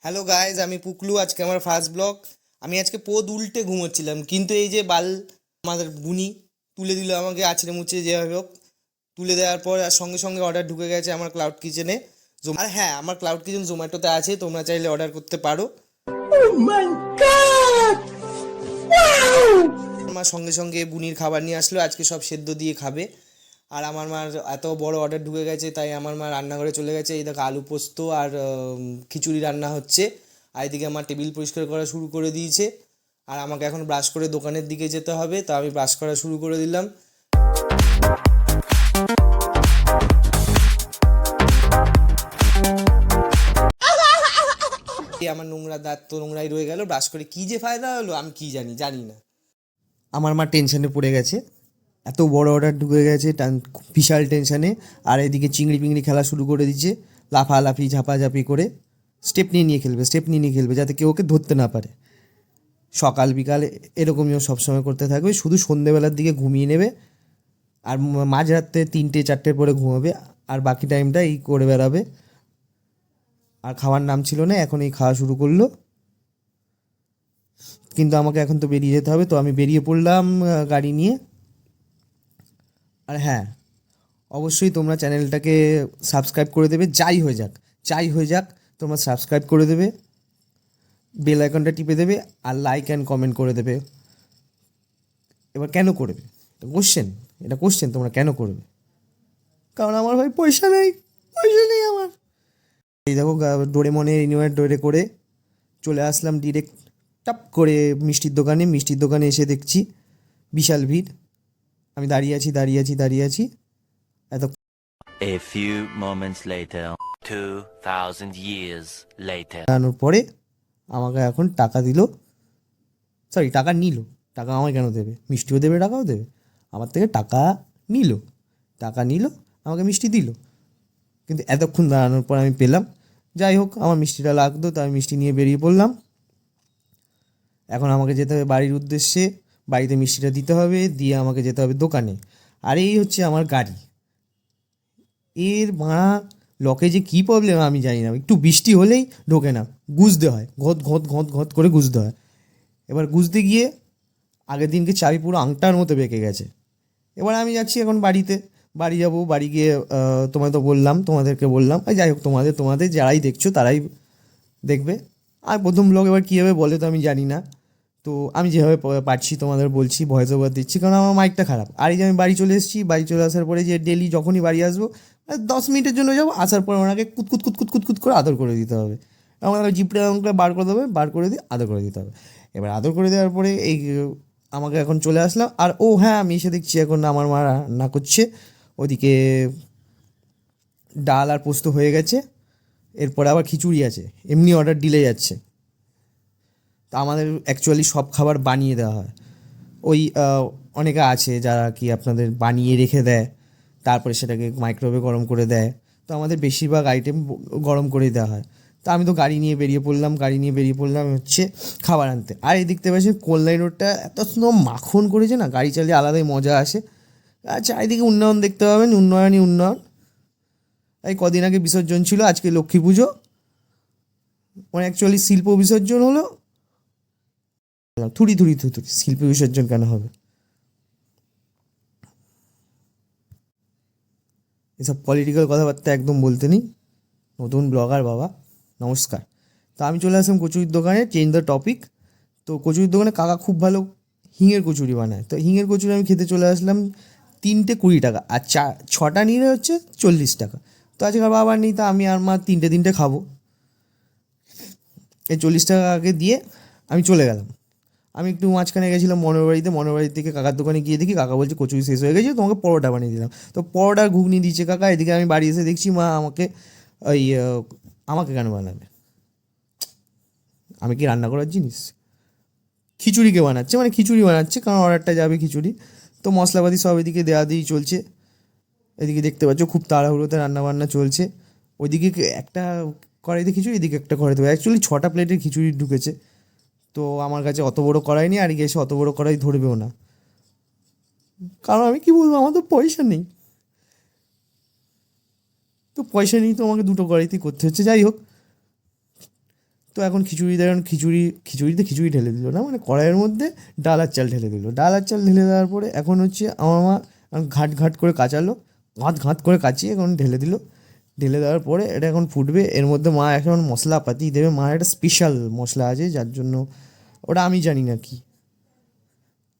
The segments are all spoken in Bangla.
হ্যালো গাইজ, আমি পুকলু। আজকে আমার ফার্স্ট ব্লগ। আমি আজকে পোদ উল্টে ঘুমোচ্ছিলাম, কিন্তু এই যে আমাদের বুনি তুলে দিল আমাকে আছড়ে মুচড়ে যেভাবে হোক। তুলে দেওয়ার পর আর সঙ্গে সঙ্গে অর্ডার ঢুকে গেছে আমার ক্লাউড কিচেনে। আর হ্যাঁ, আমার ক্লাউড কিচেন জোম্যাটোতে আছে, তোমরা চাইলে অর্ডার করতে পারো। আমার সঙ্গে সঙ্গে বুনির খাবার নিয়ে আসলো, আজকে সব সেদ্ধ দিয়ে খাবে। আর আমার মার এত বড় অর্ডার ঢুকে গেছে, তাই আমার মা রান্নাঘরে চলে গেছে। এই দেখো আলু পোস্ত আর খিচুড়ি রান্না হচ্ছে। আর এদিকে আমার টেবিল পরিষ্কার করা শুরু করে দিয়েছে। আর আমাকে এখন ব্রাশ করে দোকানের দিকে যেতে হবে, তো আমি ব্রাশ করা শুরু করে দিলাম। আমার নোংরা দাঁত তো নোংরাই রয়ে গেল, ব্রাশ করে কী যে ফায়দা হলো আমি কি জানি না। আমার মা টেনশনে পড়ে গেছে, এত বড় অর্ডার ঢুকে গেছে, বিশাল টেনশানে। আর এদিকে চিংড়ি পিংড়ি খেলা শুরু করে দিচ্ছে, লাফালাফি ঝাপাঝাপি করে। স্টেপ নিয়ে খেলবে যাতে কেউ ওকে ধরতে না পারে। সকাল বিকাল এরকমইও সবসময় করতে থাকবে, শুধু সন্ধেবেলার দিকে ঘুমিয়ে নেবে। আর মাঝরাতে 3টে 4টের পরে ঘুমাবে, আর বাকি টাইমটা এই করে বেড়াবে। আর খাওয়ার নাম ছিল না, এখন এই খাওয়া শুরু করলো। কিন্তু আমাকে এখন তো বেরিয়ে যেতে হবে, তো আমি বেরিয়ে পড়লাম গাড়ি নিয়ে। আর হ্যাঁ, অবশ্যই তোমরা চ্যানেলটাকে সাবস্ক্রাইব করে দেবে, যাই হয়ে যাক তোমরা সাবস্ক্রাইব করে দেবে, বেল আইকনটা টিপে দেবে, আর লাইক অ্যান্ড কমেন্ট করে দেবে। এবার কেন করবে? এটা কোশ্চেন তোমরা কেন করবে? কারণ আমার ভাই পয়সা নেই আমার। এই দেখো ডোরেমনের ইনভাইট ডোরে করে চলে আসলাম ডিরেক্ট টাপ করে মিষ্টির দোকানে এসে দেখছি বিশাল ভিড়। আমি দাঁড়িয়ে আছি এত A few moments later, 2000 years later. দাঁড়ানোর পরে আমাকে এখন টাকা দিল, সরি টাকা নিল। টাকা আমায় কেন দেবে? মিষ্টিও দেবে, টাকাও দেবে। আমার থেকে টাকা নিল, আমাকে মিষ্টি দিল। কিন্তু এতক্ষণ দাঁড়ানোর পর আমি পেলাম। যাই হোক, আমার মিষ্টিটা লাগতো, তাই আমি মিষ্টি নিয়ে বেরিয়ে পড়লাম। এখন আমাকে যেতে হবে বাড়ির উদ্দেশ্যে, বাড়িতে মিষ্টিটা দিতে হবে, দিয়ে আমাকে যেতে হবে দোকানে। আর এই হচ্ছে আমার গাড়ি। এর ভাড়া লকে যে কী প্রবলেম আমি জানি না, একটু বৃষ্টি হলেই ঢোকে না, গুঁজতে হয়, ঘত করে গুঁজতে হয়। এবার গুঁজতে গিয়ে আগের দিনকে চাবি পুরো আংটার মতো বেঁকে গেছে। এবার আমি যাচ্ছি এখন বাড়ি যাব। বাড়ি গিয়ে তোমাদেরকে বললাম, যাই হোক, তোমাদের যারাই দেখছো তারাই দেখবে। আর প্রথম ব্লগ এবার কী হবে বলে তো আমি জানি না। তো আমি যেভাবে পারছি তোমাদের বলছি, ভয়েস ওভার দিচ্ছি, কারণ আমার মাইকটা খারাপ। আর এই যে আমি বাড়ি চলে এসেছি, বাড়ি চলে আসার পরে যে ডেলি যখনই বাড়ি আসবো 10 মিনিটের জন্য যাবো, আসার পর ওনাকে কুতকুত করে আদর করে দিতে হবে। আমাকে জিপটা আমাকে বার করে দেবে, বার করে দিয়ে আদর করে দিতে হবে। এবার আদর করে দেওয়ার পরে আমাকে এখন চলে আসলাম। আর ও হ্যাঁ, আমি এসে দেখছি এখন আমার মা রান্না করছে। ওদিকে ডাল আর পোস্ত হয়ে গেছে, এরপরে আবার খিচুড়ি আছে। এমনি অর্ডার ডিলে যাচ্ছে। তা আমাদের অ্যাকচুয়ালি সব খাবার বানিয়ে দেওয়া হয়। ওই অনেকে আছে যারা কি আপনাদের বানিয়ে রেখে দেয়, তারপরে সেটাকে মাইক্রোওয়েভে গরম করে দেয়। তো আমাদের বেশিরভাগ আইটেম গরম করেই দেওয়া হয়। তো আমি তো গাড়ি নিয়ে বেরিয়ে পড়লাম হচ্ছে খাবার আনতে। আর এই দেখতে পাচ্ছি কল্যাণী রোডটা এত সুন্দর মাখন করেছে না, গাড়ি চালিয়ে আলাদাই মজা আসে। আর চারিদিকে উন্নয়ন দেখতে পাবেন, উন্নয়ন। এই কদিন আগে বিসর্জন ছিল, আজকে লক্ষ্মী পুজো, মানে অ্যাকচুয়ালি শিল্প বিসর্জন হলো। থুড়ি শিল্প বিসর্জন কেন হবে? এসব পলিটিক্যাল কথাবার্তা একদম বলতে নেই। নতুন ব্লগার বাবা, নমস্কার। তো আমি চলে আসলাম কচুরির দোকানে, চেঞ্জ দ্য টপিক। তো কচুরির দোকানে কাকা খুব ভালো হিঙের কচুরি বানায়। তো হিঙের কচুরি আমি খেতে চলে আসলাম। 3টে 20 টাকা, আর 6টা নিলে হচ্ছে 40 টাকা। তো আজকে আর বাবা নেই, তা আমি আর মা 3টে খাবো। এই 40 টাকা আগে দিয়ে আমি চলে গেলাম। আমি একটু মাঝখানে গেছিলাম মনোর বাড়ি থেকে কাকার দোকানে গিয়ে দেখি কাকা বলছে কচুরি শেষ হয়ে গেছে, তোমাকে পরোটা বানিয়ে দিলাম। তো পরোটা ঘুগনি দিচ্ছে কাকা। এদিকে আমি বাড়ি এসে দেখছি মা ওই আমাকে কেন বানাবে? আমি কি রান্না করার জিনিস? খিচুড়ি বানাচ্ছে, কারণ অর্ডারটা যাবে খিচুড়ি। তো মশলাপাতি সব এদিকে দেওয়া দিয়েই চলছে। এদিকে দেখতে পাচ্ছ খুব তাড়াহুড়োতে রান্নাবান্না চলছে। ওইদিকে একটা কড়াইতে খিচুড়ি, এদিকে একটা কড়াইতে, অ্যাকচুয়ালি 6টা প্লেটের খিচুড়ি ঢুকেছে। তো আমার কাছে অত বড় কড়াই নেই, আর এসে অত বড় কড়াই ধরবেও না। কারণ আমি কি বলবো, আমার তো পয়সা নেই। তো পয়সা নেই, তো আমাকে 2টো কড়াইতেই করতে হচ্ছে। যাই হোক, তো এখন খিচুড়িতে খিচুড়ি ঢেলে দিল না, মানে কড়াইয়ের মধ্যে ডাল আর চাল ঢেলে দিল। ডাল আর চাল ঢেলে দেওয়ার পরে এখন হচ্ছে আমার মা ঘাট ঘাট করে কাচালো, ঘাত করে কাচিয়ে এখন ঢেলে দিল। ঢেলে দেওয়ার পরে এটা এখন ফুটবে, এর মধ্যে মা এখন মশলাপাতি দেবে। মার একটা স্পেশাল মশলা আছে যার জন্য, ওটা আমি জানি না কি,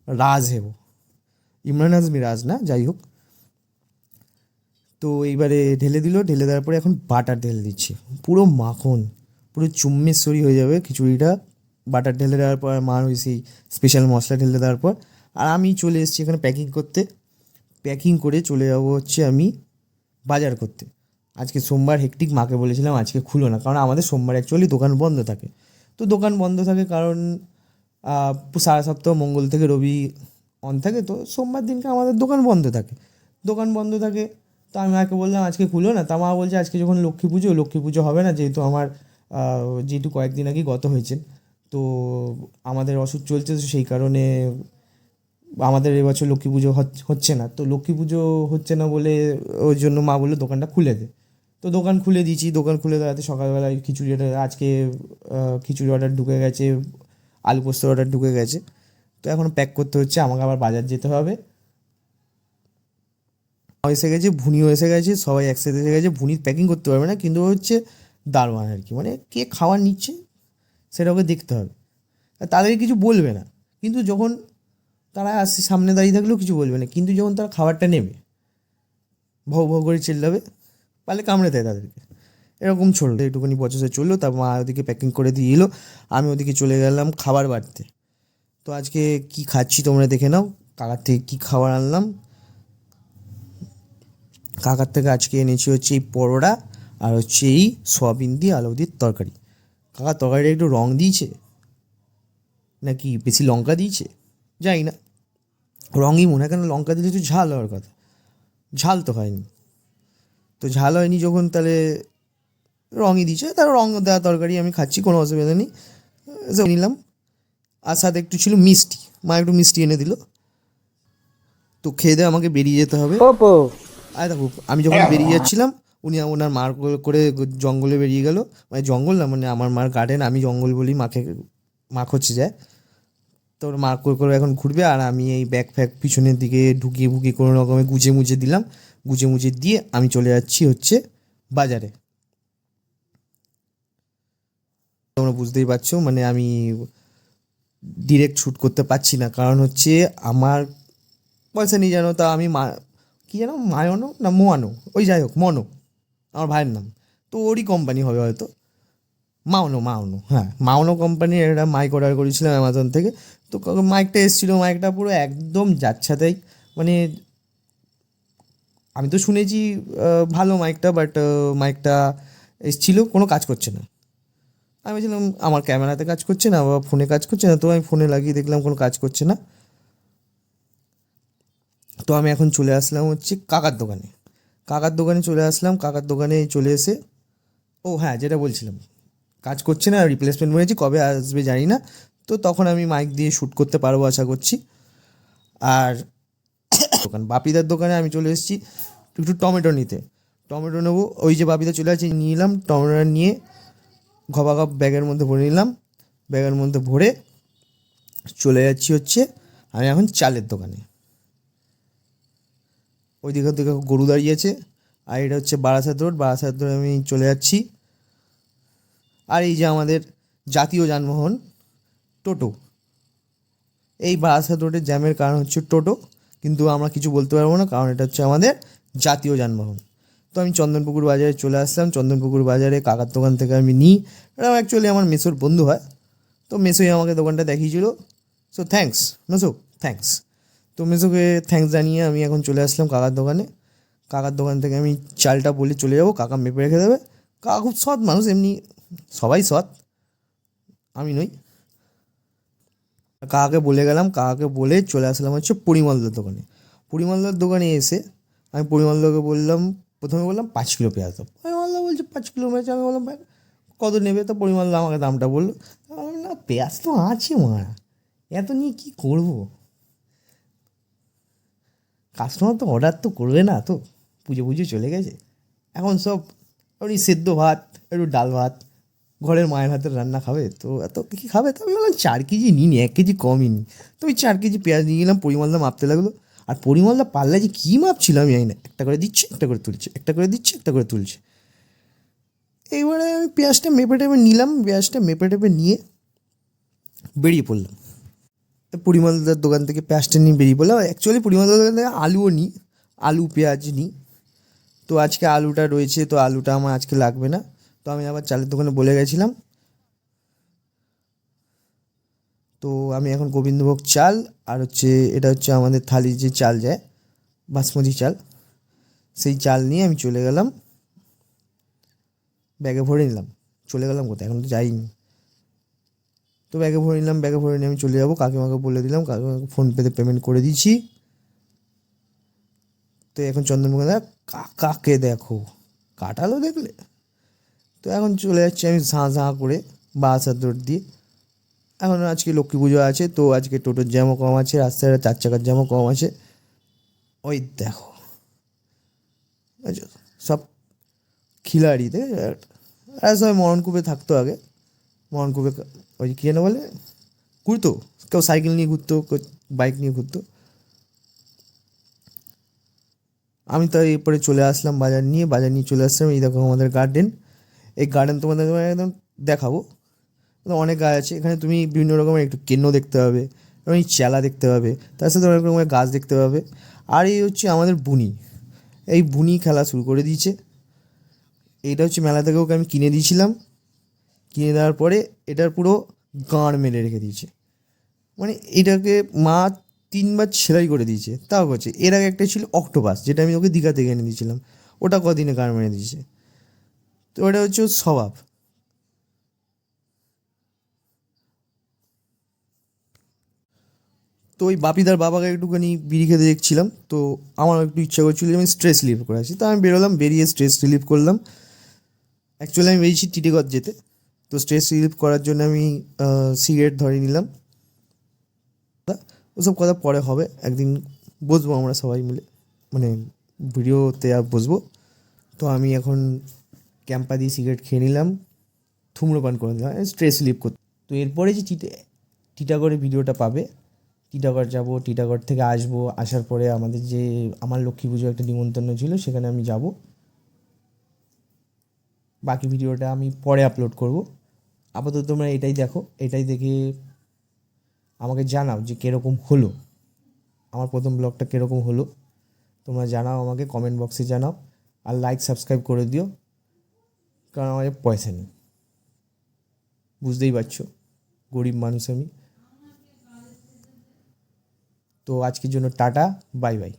রাজ হেবো, ইমরান হাজমি রাজ না, যাই হোক। তো এইবারে ঢেলে দিল, ঢেলে দেওয়ার পরে এখন বাটার ঢেলে দিচ্ছে, পুরো মাখন, পুরো চুম্মেশ্বরী হয়ে যাবে খিচুড়িটা বাটার ঢেলে দেওয়ার পর, মার ওই সেই স্পেশাল মশলা ঢেলে দেওয়ার পর। আর আমি চলে এসেছি এখানে প্যাকিং করতে, প্যাকিং করে চলে যাবো হচ্ছে আমি বাজার করতে। আজকে সোমবার হেক্টিক, মাকে বলেছিলাম আজকে খুলো না, কারণ আমাদের সোমবার অ্যাকচুয়ালি দোকান বন্ধ থাকে। তো দোকান বন্ধ থাকে কারণ সারা সপ্তাহ মঙ্গল থেকে রবি অন থাকে, তো সোমবার দিনকে আমাদের দোকান বন্ধ থাকে। দোকান বন্ধ থাকে, তো আমি মাকে বললাম আজকে খুলো না। তা মা বলছে আজকে যখন লক্ষ্মী পুজো হবে না, যেহেতু আমার যেহেতু কয়েকদিন আগেই গত হয়েছেন, তো আমাদের ওষুধ চলছে, তো সেই কারণে আমাদের এবছর লক্ষ্মী পুজো হচ্ছে না। তো লক্ষ্মী পুজো হচ্ছে না বলে ওই জন্য মা বললো দোকানটা খুলে দে। তো দোকান খুলে দিয়েছি, দোকান খুলে দেওয়াতে সকালবেলায় খিচুড়ি অর্ডার, আজকে খিচুড়ি অর্ডার ঢুকে গেছে, আলু পোস্ত অর্ডার ঢুকে গেছে। তো এখন প্যাক করতে হচ্ছে, আমাকে আবার বাজার যেতে হবে। এসে গেছে, ভুনিও এসে গেছে, সবাই একসাথে এসে গেছে। ভুনি প্যাকিং করতে পারবে না, কিন্তু হচ্ছে দারোয়ান আর কি, মানে কে খাবার নিচ্ছে সেটা ওকে দেখতে হবে। আর তাদেরকে কিছু বলবে না, কিন্তু যখন তারা আসছে সামনে দাঁড়িয়ে থাকলেও কিছু বলবে না, কিন্তু যখন তারা খাবারটা নেবে ভৌ ভৌ করে চিল্লাবে, পারলে কামড়ে দেয় তাদেরকে। এরকম চললো, একটুখানি বছরে চললো। তারপর মা ওদিকে প্যাকিং করে দিয়ে এলো, আমি ওদিকে চলে গেলাম খাবার বাড়তে। তো আজকে কি খাচ্ছি তোমরা দেখে নাও, কাকার থেকে কী খাবার আনলাম। কাকার থেকে আজকে এনেছি হচ্ছে এই পরোটা আর হচ্ছে এই সয়াবিন দিয়ে আলু দিয়ে তরকারি। কাকা তরকারিটা একটু রং দিয়েছে নাকি বেশি লঙ্কা দিয়েছে জানি না, রঙই মনে হয়, কেন লঙ্কা দিলে একটু ঝাল হওয়ার কথা, ঝাল তো হয়নি। তো ঝাল হয়নি যখন, তাহলে রঙই দিয়েছে, তার রঙ দেওয়া তরকারি আমি খাচ্ছি, কোনো অসুবিধা নেই। সব নিলাম, আর সাথে একটু ছিল মিষ্টি, মা একটু মিষ্টি এনে দিল। তো খেয়ে দিয়ে আমাকে বেরিয়ে যেতে হবে। আর দেখো আমি যখন বেরিয়ে যাচ্ছিলাম, উনি ওনার মার করে জঙ্গলে বেরিয়ে গেল, মানে জঙ্গল না, মানে আমার মার গার্ডেন, আমি জঙ্গল বলি, মাকে মা হচ্ছে যায়। তো ওর মা করে এখন ঘুরবে, আর আমি এই ব্যাগ ফ্যাগ পিছনের দিকে ঢুকিয়ে ভুকিয়ে কোনো রকমে গুজে মুজে দিলাম। গুজে মুজে দিয়ে আমি চলে যাচ্ছি হচ্ছে বাজারে। তোমরা বুঝতেই পারছো, মানে আমি ডিরেক্ট শ্যুট করতে পারছি না, কারণ হচ্ছে আমার পয়সা নিয়ে জানো, তা আমি কী যেন মায়নো না মোয়ানো, ওই যাই হোক মনো আমার ভাইয়ের নাম, তো ওরই কোম্পানি হবে হয়তো, মাওনো, হ্যাঁ মাওনো কোম্পানির একটা মাইক অর্ডার করেছিলাম অ্যামাজন থেকে। তো মাইকটা এসেছিলো, মাইকটা পুরো একদম যাচ্ছাতাই, মানে আমি তো শুনেছি ভালো মাইকটা, বাট মাইকটা এসেছিলো কোনো কাজ করছে না। আমি বলছিলাম আমার ক্যামেরাতে কাজ করছে না বা ফোনে কাজ করছে না, তো আমি ফোনে লাগিয়ে দেখলাম কোনো কাজ করছে না। তো আমি এখন চলে আসলাম হচ্ছে কাকার দোকানে, চলে আসলাম। কাকার দোকানে চলে এসে, ও হ্যাঁ যেটা বলছিলাম, কাজ করছে না, রিপ্লেসমেন্ট বলেছি, কবে আসবে জানি না। তো তখন আমি মাইক দিয়ে শ্যুট করতে পারবো আশা করছি। আর বাপিদার দোকানে আমি চলে এসেছি একটু টমেটো নিতে, টমেটো নেবো। ওই যে বাপিদা চলে আসছে, নিয়ে নিলাম টমেটোটা, নিয়ে ঘপাঘপ ব্যাগের মধ্যে ভরে নিলাম। ব্যাগের মধ্যে ভরে চলে যাচ্ছি হচ্ছে আমি এখন চালের দোকানে। ওই দিকে গরু দাঁড়িয়েছে, আর এটা হচ্ছে বারাসাত রোড, আমি চলে যাচ্ছি। আর এই যে আমাদের জাতীয় যানবাহন টোটো, এই বারাসাত রোডের জ্যামের কারণ হচ্ছে টোটো, কিন্তু আমরা কিছু বলতে পারবো না, কারণ এটা হচ্ছে আমাদের জাতীয় যানবাহন। তো আমি চন্দনপুকুর বাজারে চলে আসলাম। চন্দনপুকুর বাজারে কাকার দোকান থেকে আমি নিই, এটা অ্যাকচুয়ালি আমার মেসোর বন্ধু হয়, তো মেসোই আমাকে দোকানটা দেখিয়েছিল। সো থ্যাঙ্কস মেসো, থ্যাঙ্কস। তো মেসোকে থ্যাঙ্কস জানিয়ে আমি এখন চলে আসলাম কাকার দোকানে। কাকার দোকান থেকে আমি চালটা বলে চলে যাবো, কাকা মেপে রেখে দেবে। কাকা খুব সৎ মানুষ, এমনি সবাই সৎ, আমি নই। কাকাকে বলে গেলাম, কাকাকে বলে চলে আসলাম হচ্ছে পরিমলদার দোকানে। পরিমলদার দোকানে এসে আমি পরিমলদাকে বললাম, প্রথমে বললাম 5 কিলো পেঁয়াজ দাও। পরিমলদা বলছে 5 কিলো পেঁয়াজ। আমি বললাম ভাই কত নেবে? তো পরিমলদা আমাকে দামটা বললো। আমি বললাম, না পেঁয়াজ তো আছে মারা, এত নিয়ে কী করবো, কাস্টমার তো অর্ডার তো করবে না, তো পুজো চলে গেছে, এখন সব ওই সেদ্ধ ভাত, একটু ডাল ভাত, ঘরের মায়ের হাতের রান্না খাবে, তো এত কী খাবে? তো আমি বললাম 4 কেজি নিই নি, 1 কেজি কমই নিই। তো ওই 4 কেজি পেঁয়াজ নিয়ে গেলাম, পরিমলদা মাপতে লাগলো। আর পরিমলদা পাল্লা যে কী মাপছিল আমি জানি না, একটা করে দিচ্ছে, একটা করে তুলছে, একটা করে দিচ্ছে, একটা করে তুলছে। এইবারে আমি পেঁয়াজটা মেপে টেপে নিলাম, পেঁয়াজটা মেপে টেপে নিয়ে বেরিয়ে পড়লাম। তো পরিমলদার দোকান থেকে পেঁয়াজটা নিয়ে বেরিয়ে পড়লাম। অ্যাকচুয়ালি পরিমলদার দোকান থেকে আলুও নিই, আলু পেঁয়াজ নিই। তো আজকে আলুটা রয়েছে, তো আলুটা আমার আজকে লাগবে না। তো আমি আবার চালের দোকানে বলে গেছিলাম। তো আমি এখন গোবিন্দভোগ চাল আর হচ্ছে এটা হচ্ছে আমাদের থালির যে চাল যায়, বাসমতি চাল, সেই চাল নিয়ে আমি চলে গেলাম, ব্যাগে ভরে নিলাম। চলে গেলাম কোথায়, এখন তো যাইনি। তো ব্যাগে ভরে নিলাম, ব্যাগে ভরে নিয়ে আমি চলে যাবো। কাকিমাকে বলে দিলাম, কাকিমাকে ফোনপেতে পেমেন্ট করে দিয়েছি। তো এখন চন্দ্রমুখা দা, কাকাকে দেখো, কাটালো দেখলে? তো এখন চলে যাচ্ছি আমি ঝাঁ ঝাঁ করে বাসার দৌড় দিয়ে। এখন আজকে লক্ষ্মী পুজো আছে, তো আজকে টোটোর জ্যামও কম আছে, রাস্তায় 4 চাকার জ্যামও কম আছে। ওই দেখো, আচ্ছা, সব খিলাড়িতে আর সবাই মরণকূপে থাকতো আগে। মরণকূপে ওই কী যেন বলে, ঘুরতো, কেউ সাইকেল নিয়ে ঘুরতো, কেউ বাইক নিয়ে ঘুরতো। আমি তো এরপরে চলে আসলাম বাজার নিয়ে চলে আসলাম। এই দেখো আমাদের গার্ডেন। এই গার্ডেন তোমাদের একদম দেখাবো। অনেক গাছ আছে এখানে, তুমি বিভিন্ন রকমের একটু কেন্ন দেখতে পাবে, এবং এই চেলা দেখতে পাবে, তার সাথে অনেক রকমের গাছ দেখতে পাবে। আর এই হচ্ছে আমাদের বুনি, এই বুনি খেলা শুরু করে দিয়েছে। এইটা হচ্ছে মেলা থেকে ওকে আমি কিনে দিয়েছিলাম, কিনে দেওয়ার পরে এটার পুরো গাঁড় মেরে রেখে দিয়েছে। মানে এটাকে মা 3বার সেলাই করে দিয়েছে, তাও করছে। এর আগে একটা ছিল অক্টোপাস, যেটা আমি ওকে দীঘা থেকে এনে দিয়েছিলাম, ওটা কদিনে গাঁড় মেরে দিয়েছে। তো এটা হচ্ছে ওর স্বভাব। তো ওই বাপিদার বাবাকে একটুখানি বিড়ি খেতে দেখছিলাম, তো আমার একটু ইচ্ছা করছিল যে আমি স্ট্রেস রিলিফ করে আছি। তো আমি বেরোলাম, বেরিয়ে স্ট্রেস রিলিফ করলাম। অ্যাকচুয়ালি আমি বেরিয়েছি টিটিগড় যেতে। তো স্ট্রেস রিলিফ করার জন্য আমি সিগারেট ধরে নিলাম। ওসব কথা পরে হবে, একদিন বসবো আমরা সবাই মিলে, মানে ভিডিওতে আর বসবো। তো আমি এখন ক্যাম্পা দিয়ে সিগারেট খেয়ে নিলাম, ধূম্রপান করে নিলাম, স্ট্রেস রিলিফ করতে। তো এরপরে যে টিটাগড়ের ভিডিওটা পাবে, টিটাগড় যাব, টিটাগড় থেকে আসবো, আসার পরে আমাদের যে আমার লক্ষ্মী পুজো একটা নিমন্ত্রণ ছিল, সেখানে আমি যাব। বাকি ভিডিওটা আমি পরে আপলোড করব। আপাতত তোমরা এটাই দেখো, এটাই দেখে আমাকে জানাও যে কীরকম হলো, আমার প্রথম ব্লগটা কীরকম হলো। তোমরা জানাও আমাকে, কমেন্ট বক্সে জানাও। আর লাইক সাবস্ক্রাইব করে দিও, কারণ আমার পয়সা নেই, বুঝতেই পারছো, গরিব মানুষ আমি। তো আজকের জন্য টাটা, বাই বাই।